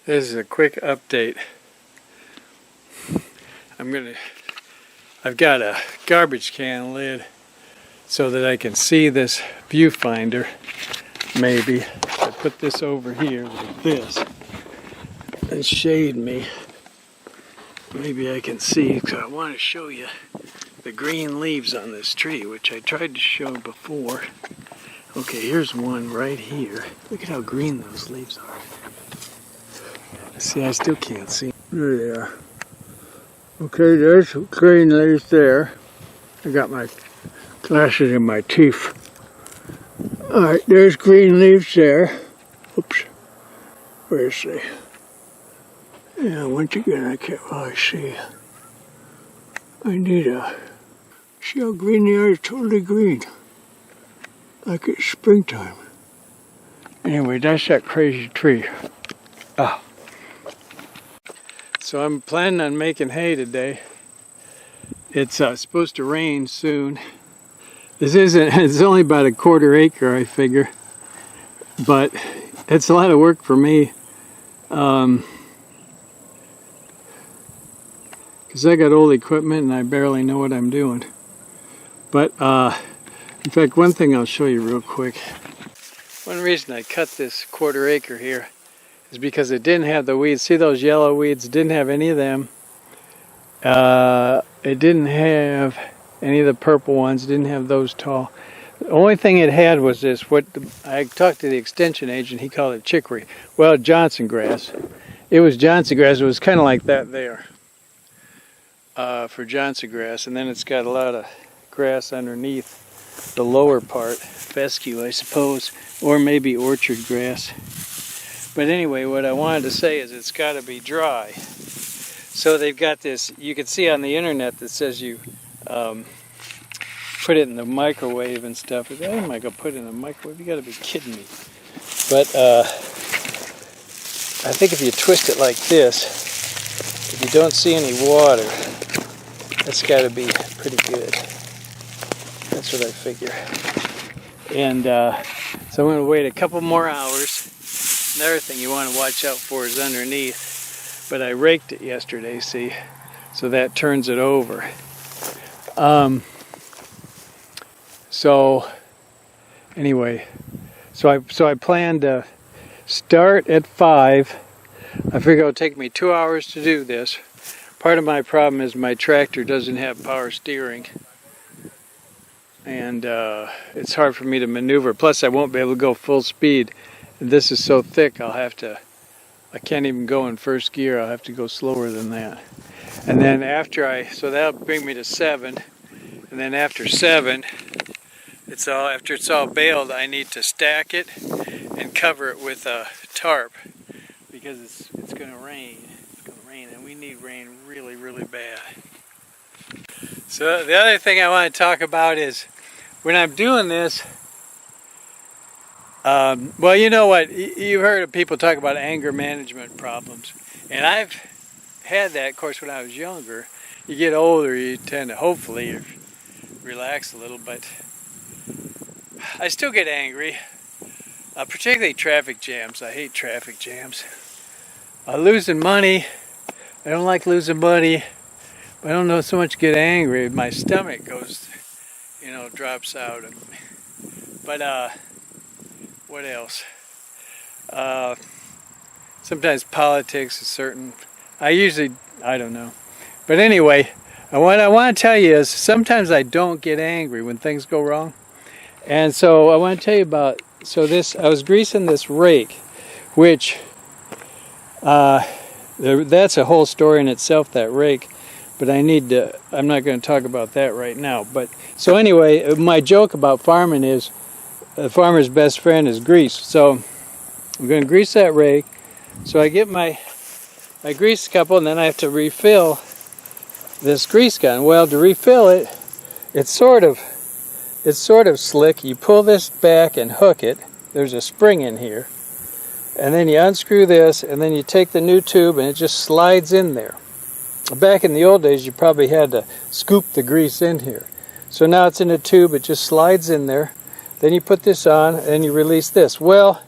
This is a quick update. I've got a garbage can lid so that I can see this viewfinder. Maybe if I put this over here like this and shade me, maybe I can see, because I want to show you the green leaves on this tree, which I tried to show before. Okay, here's one right here. Look at how green those leaves are. See, I still can't see. There they are. Okay, there's green leaves there. I got my glasses in my teeth. Alright, there's green leaves there. Oops. Where is they? Yeah, once again, I can't really see. I need a... See how green they are? It's totally green. Like it's springtime. Anyway, that's that crazy tree. Ah. So I'm planning on making hay today. It's supposed to rain soon. It's only about a 1/4 acre, I figure. But it's a lot of work for me. Because I got old equipment and I barely know what I'm doing. But in fact, one thing I'll show you real quick. One reason I cut this 1/4 acre here is because it didn't have the weeds. See those yellow weeds? It didn't have any of them. It didn't have any of the purple ones. It didn't have those tall. The only thing it had was this. I talked to the extension agent. He called it chicory. Well, Johnson grass. It was Johnson grass. It was kind of like that there for Johnson grass. And then it's got a lot of grass underneath the lower part. Fescue, I suppose. Or maybe orchard grass. But anyway, what I wanted to say is it's got to be dry. So they've got this, you can see on the internet that says you put it in the microwave and stuff. Oh my God, put it in the microwave? You got to be kidding me. But I think if you twist it like this, if you don't see any water, that's got to be pretty good. That's what I figure. And so I'm going to wait a couple more hours. Another thing you want to watch out for is underneath, but I raked it yesterday, see, so that turns it over. So anyway, so I plan to start at 5. I figure it'll take me 2 hours to do this. Part of my problem is my tractor doesn't have power steering, and it's hard for me to maneuver. Plus I won't be able to go full speed. This is so thick I can't even go in first gear. I'll have to go slower than that. And then so that'll bring me to 7. And then after 7, after it's all baled, I need to stack it and cover it with a tarp because it's going to rain. It's going to rain, and we need rain really, really bad. So the other thing I want to talk about is when I'm doing this, well, you know what, you've heard of people talk about anger management problems, and I've had that, of course, when I was younger. You get older, you tend to hopefully relax a little, but I still get angry, particularly traffic jams. I hate traffic jams. Losing money, I don't like losing money, but I don't so much get angry. My stomach goes, drops out. But what else? Sometimes politics is certain. I don't know. But anyway, what I want to tell you is sometimes I don't get angry when things go wrong. And so I want to tell you about, I was greasing this rake, which, that's a whole story in itself, that rake. But I'm not going to talk about that right now. But so anyway, my joke about farming is, the farmer's best friend is grease. So I'm going to grease that rake. So I get my grease couple, and then I have to refill this grease gun. Well, to refill it, it's sort of slick. You pull this back and hook it. There's a spring in here. And then you unscrew this, and then you take the new tube, and it just slides in there. Back in the old days, you probably had to scoop the grease in here. So now it's in a tube, it just slides in there. Then you put this on, and you release this. Well,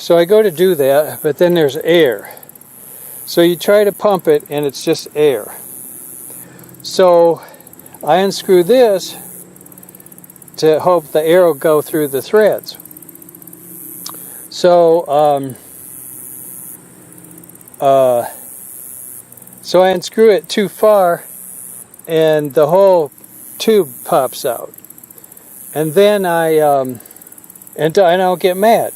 so I go to do that, but then there's air. So you try to pump it and it's just air. So I unscrew this to hope the air will go through the threads. So so I unscrew it too far and the whole tube pops out. And then I don't get mad.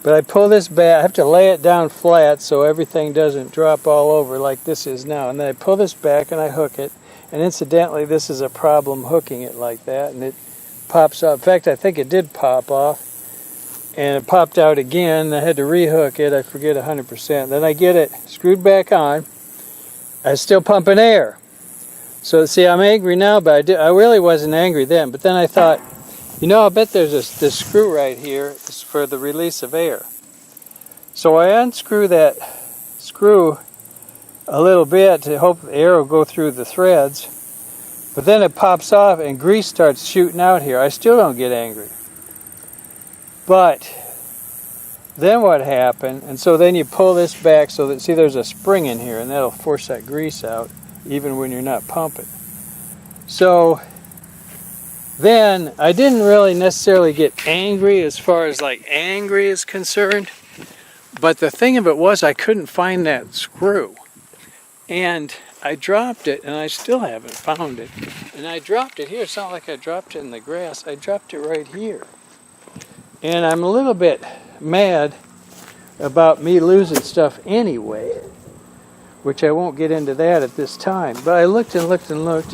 But I pull this back, I have to lay it down flat so everything doesn't drop all over like this is now. And then I pull this back and I hook it. And incidentally, this is a problem hooking it like that. And it pops off. In fact, I think it did pop off. And it popped out again. I had to rehook it. I forget 100%. Then I get it screwed back on. I was still pumping air. So see, I'm angry now, but I really wasn't angry then. But then I thought, you know, I bet there's this screw right here for the release of air. So I unscrew that screw a little bit to hope the air will go through the threads. But then it pops off and grease starts shooting out here. I still don't get angry. But then what happened, and so then you pull this back so that, see, there's a spring in here, and that'll force that grease out even when you're not pumping. So then I didn't really necessarily get angry as far as like angry is concerned, but the thing of it was I couldn't find that screw. And I dropped it and I still haven't found it. And I dropped it here. It's not like I dropped it in the grass. I dropped it right here. And I'm a little bit mad about me losing stuff anyway, which I won't get into that at this time. But I looked and looked and looked,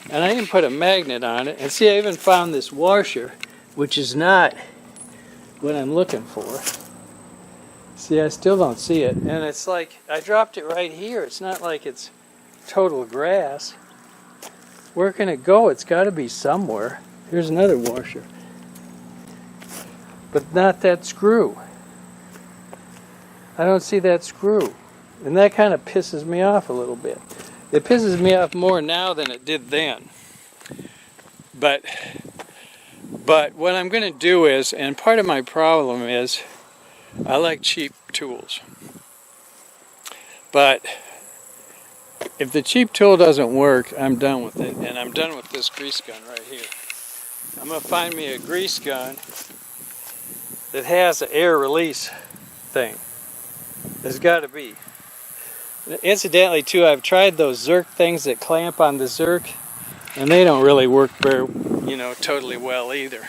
and I didn't put a magnet on it. And see, I even found this washer, which is not what I'm looking for. See, I still don't see it. And it's like, I dropped it right here. It's not like it's total grass. Where can it go? It's got to be somewhere. Here's another washer. But not that screw. I don't see that screw. And that kind of pisses me off a little bit. It pisses me off more now than it did then. But what I'm going to do is, and part of my problem is, I like cheap tools. But if the cheap tool doesn't work, I'm done with it. And I'm done with this grease gun right here. I'm going to find me a grease gun that has an air release thing. There's got to be. Incidentally, too, I've tried those Zerk things that clamp on the Zerk, and they don't really work very, totally well either.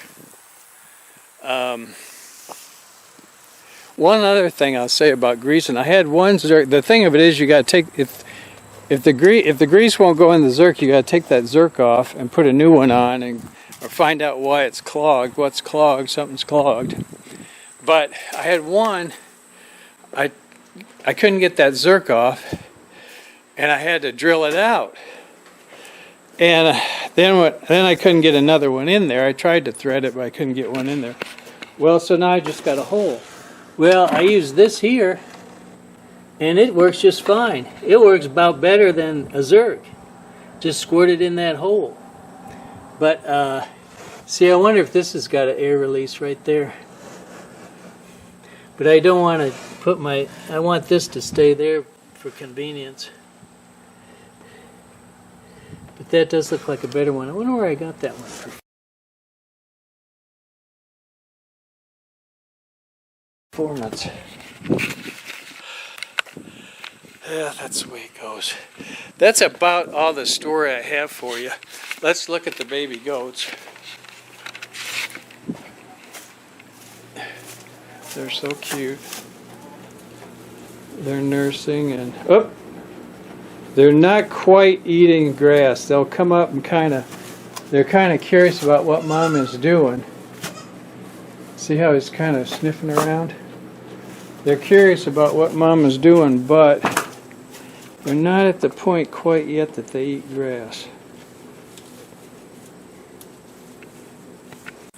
One other thing I'll say about greasing, I had one Zerk. The thing of it is, you got to take if the grease won't go in the Zerk, you got to take that Zerk off and put a new one on, or find out why it's clogged. What's clogged? Something's clogged. But I had one. I couldn't get that Zerk off, and I had to drill it out. And then I couldn't get another one in there. I tried to thread it, but I couldn't get one in there. Well, so now I just got a hole. Well, I use this here, and it works just fine. It works about better than a Zerk. Just squirt it in that hole. But, see, I wonder if this has got an air release right there. But I don't want to put I want this to stay there for convenience. But that does look like a better one. I wonder where I got that one from. Performance. Yeah, that's the way it goes. That's about all the story I have for you. Let's look at the baby goats. They're so cute. They're nursing and they're not quite eating grass. They'll come up and they're kind of curious about what mom is doing. See how he's kind of sniffing around? They're curious about what mom is doing, but they're not at the point quite yet that they eat grass.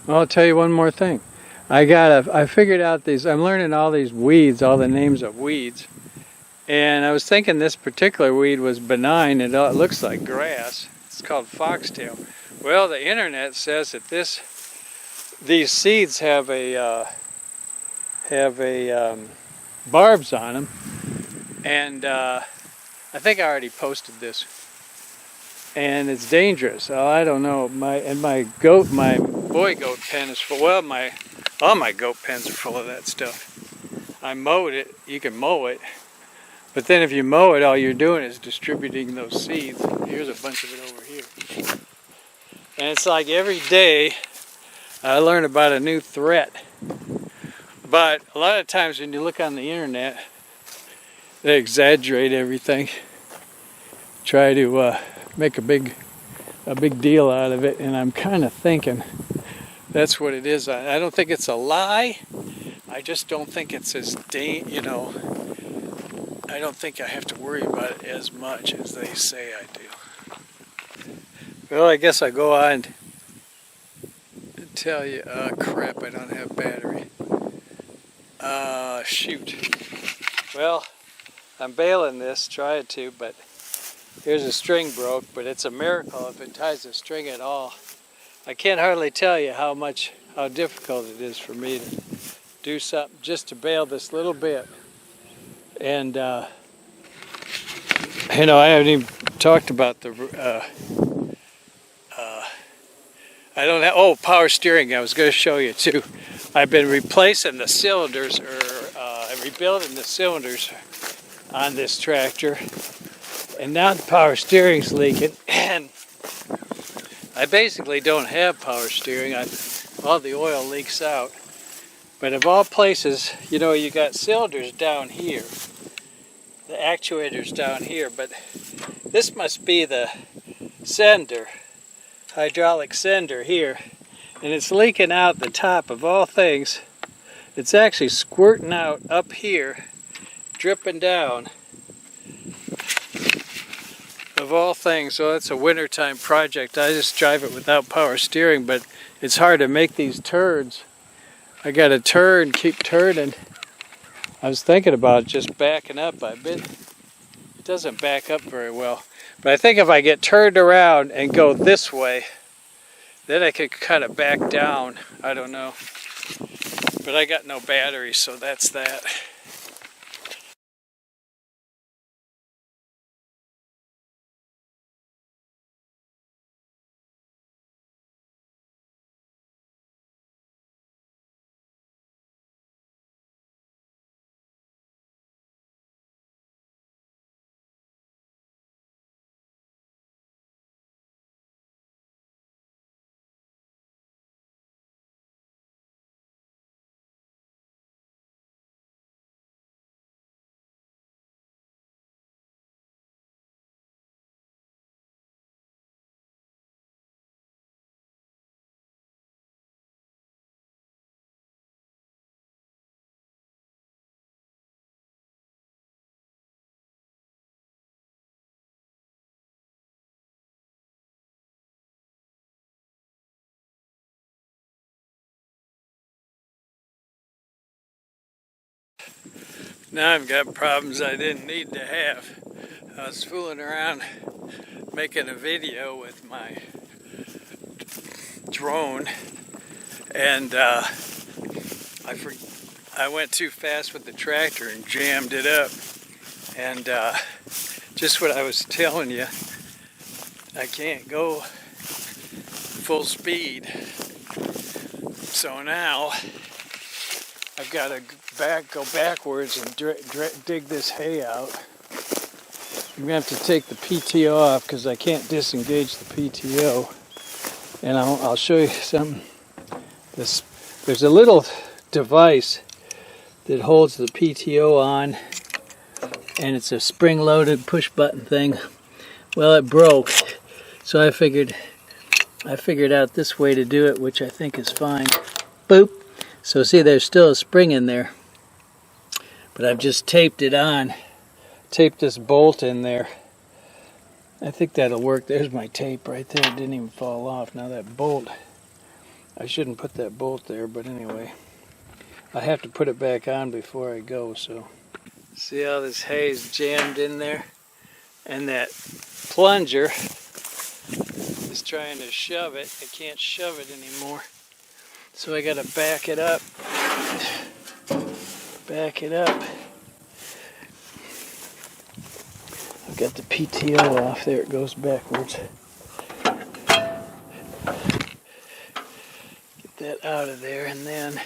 I'll tell you one more thing. I figured out I'm learning all these weeds, all the names of weeds. And I was thinking this particular weed was benign, and it looks like grass. It's called foxtail. Well, the internet says that these seeds have a have a barbs on them, and I think I already posted this. And it's dangerous. Oh, I don't know. My boy goat pen is full. Well, all my goat pens are full of that stuff. I mowed it. You can mow it, but then if you mow it, all you're doing is distributing those seeds. Here's a bunch of it over here. And it's like every day I learn about a new threat. But a lot of times when you look on the internet, they exaggerate everything. Try to make a big deal out of it, and I'm kind of thinking that's what it is. I don't think it's a lie. I just don't think it's as I don't think I have to worry about it as much as they say I do. Well, I guess I go on and tell you. Crap, I don't have battery. Shoot. Well, I'm bailing this, trying to, but here's a string broke, but it's a miracle if it ties the string at all. I can't hardly tell you how difficult it is for me to do something just to bail this little bit. And I haven't even talked about the I don't have power steering. I was going to show you too. I've been replacing the cylinders, rebuilding the cylinders on this tractor. And now the power steering's leaking, and I basically don't have power steering. All the oil leaks out. But of all places, you got cylinders down here, the actuators down here, but this must be the sender, hydraulic sender here, and it's leaking out the top of all things. It's actually squirting out up here, dripping down. Of all things, so that's a wintertime project. I just drive it without power steering, but it's hard to make these turns. I got to turn, keep turning. I was thinking about just backing up. It doesn't back up very well. But I think if I get turned around and go this way, then I could kind of back down. I don't know. But I got no battery, so that's that. Now I've got problems I didn't need to have. I was fooling around making a video with my drone, and I went too fast with the tractor and jammed it up. And just what I was telling you, I can't go full speed. So now I've got to go backwards and dig this hay out. I'm going to have to take the PTO off because I can't disengage the PTO. And I'll show you something. There's a little device that holds the PTO on, and it's a spring-loaded push-button thing. Well, it broke, so I figured out this way to do it, which I think is fine. Boop. So see, there's still a spring in there, but I've just taped it on. Taped this bolt in there. I think that'll work. There's my tape right there. It didn't even fall off. Now that bolt, I shouldn't put that bolt there, but anyway, I have to put it back on before I go. So see how this hay is jammed in there, and that plunger is trying to shove it. I can't shove it anymore, so I got to back it up. back it up. I've got the PTO off. There it goes backwards. Get that out of there, and then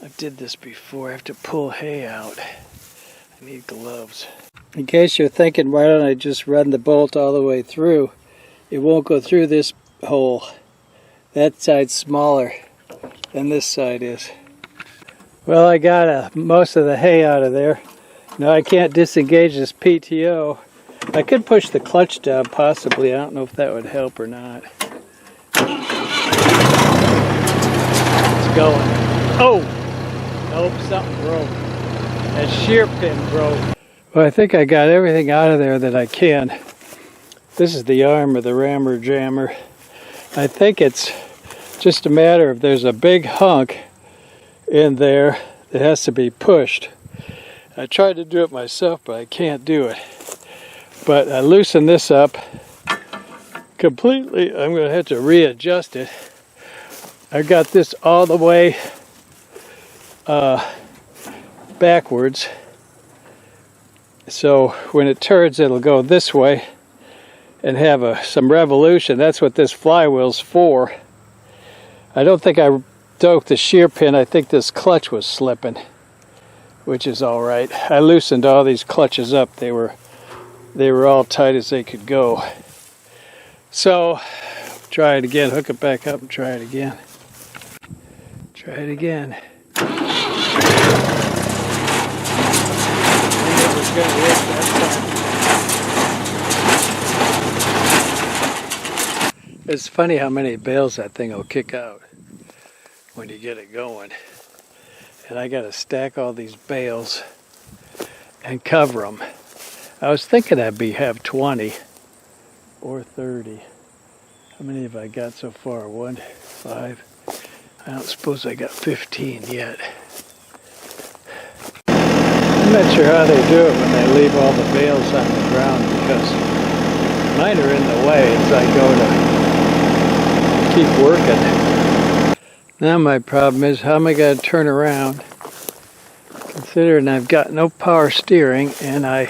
I did this before. I have to pull hay out. I need gloves. In case you're thinking, why don't I just run the bolt all the way through? It won't go through this hole. That side's smaller than this side is. Well, I got most of the hay out of there. Now I can't disengage this PTO. I could push the clutch down possibly. I don't know if that would help or not. It's going. Oh! Nope, something broke. That shear pin broke. Well, I think I got everything out of there that I can. This is the arm of the rammer jammer. I think it's just a matter of there's a big hunk in there that has to be pushed. I tried to do it myself, but I can't do it. But I loosened this up completely. I'm going to have to readjust it. I got this all the way backwards. So when it turns, it'll go this way and have some revolution. That's what this flywheel's for. I don't think I broke the shear pin. I think this clutch was slipping, which is all right. I loosened all these clutches up. They were all tight as they could go. So try it again. Hook it back up and try it again. Try it again. It was going to work that time. It's funny how many bales that thing will kick out when you get it going. And I got to stack all these bales and cover them. I was thinking I'd have 20 or 30. How many have I got so far? 1, 5. I don't suppose I got 15 yet. I'm not sure how they do it when they leave all the bales on the ground, because mine are in the way as I go to keep working. Now my problem is, how am I going to turn around, considering I've got no power steering and I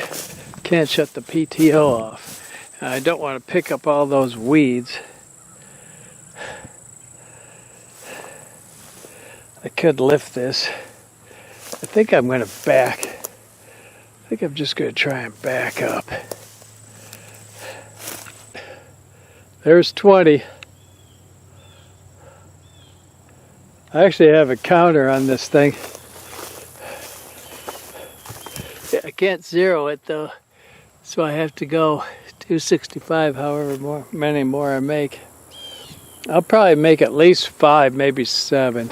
can't shut the PTO off. And I don't want to pick up all those weeds. I could lift this. I think I'm going to back. I think I'm just going to try and back up. There's 20. I actually have a counter on this thing. I can't zero it though, so I have to go 265, however many more I make. I'll probably make at least 5, maybe 7.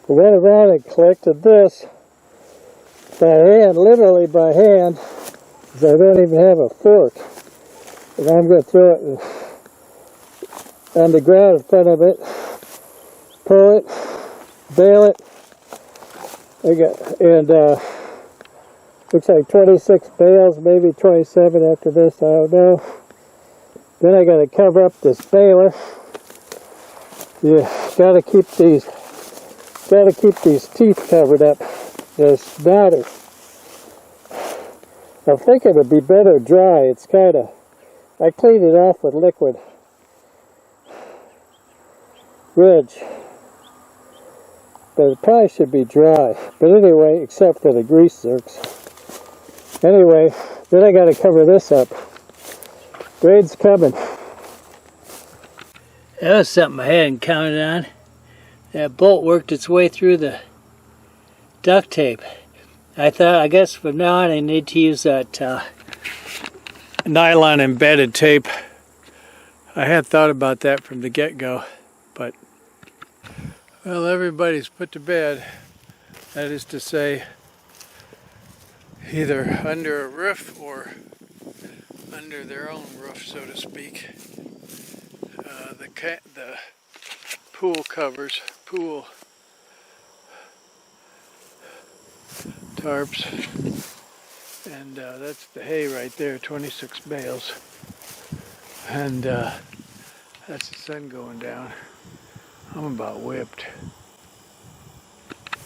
I went around and collected this by hand, literally by hand, because I don't even have a fork. And I'm going to throw it on the ground in front of it, pull it, bale it. Looks like 26 bales, maybe 27 after this, I don't know. Then I got to cover up this baler. You got to keep these teeth covered up. They're snotty. I think it would be better dry. It's kind of, I cleaned it off with liquid ridge, but it probably should be dry. But anyway, except for the grease zerks. Anyway, then I got to cover this up. Grade's coming. That was something I hadn't counted on. That bolt worked its way through the duct tape. I guess from now on I need to use that nylon embedded tape. I had thought about that from the get-go, but well, everybody's put to bed. That is to say, either under a roof or under their own roof, so to speak. The pool covers, pool tarps, and that's the hay right there, 26 bales, and that's the sun going down. I'm about whipped.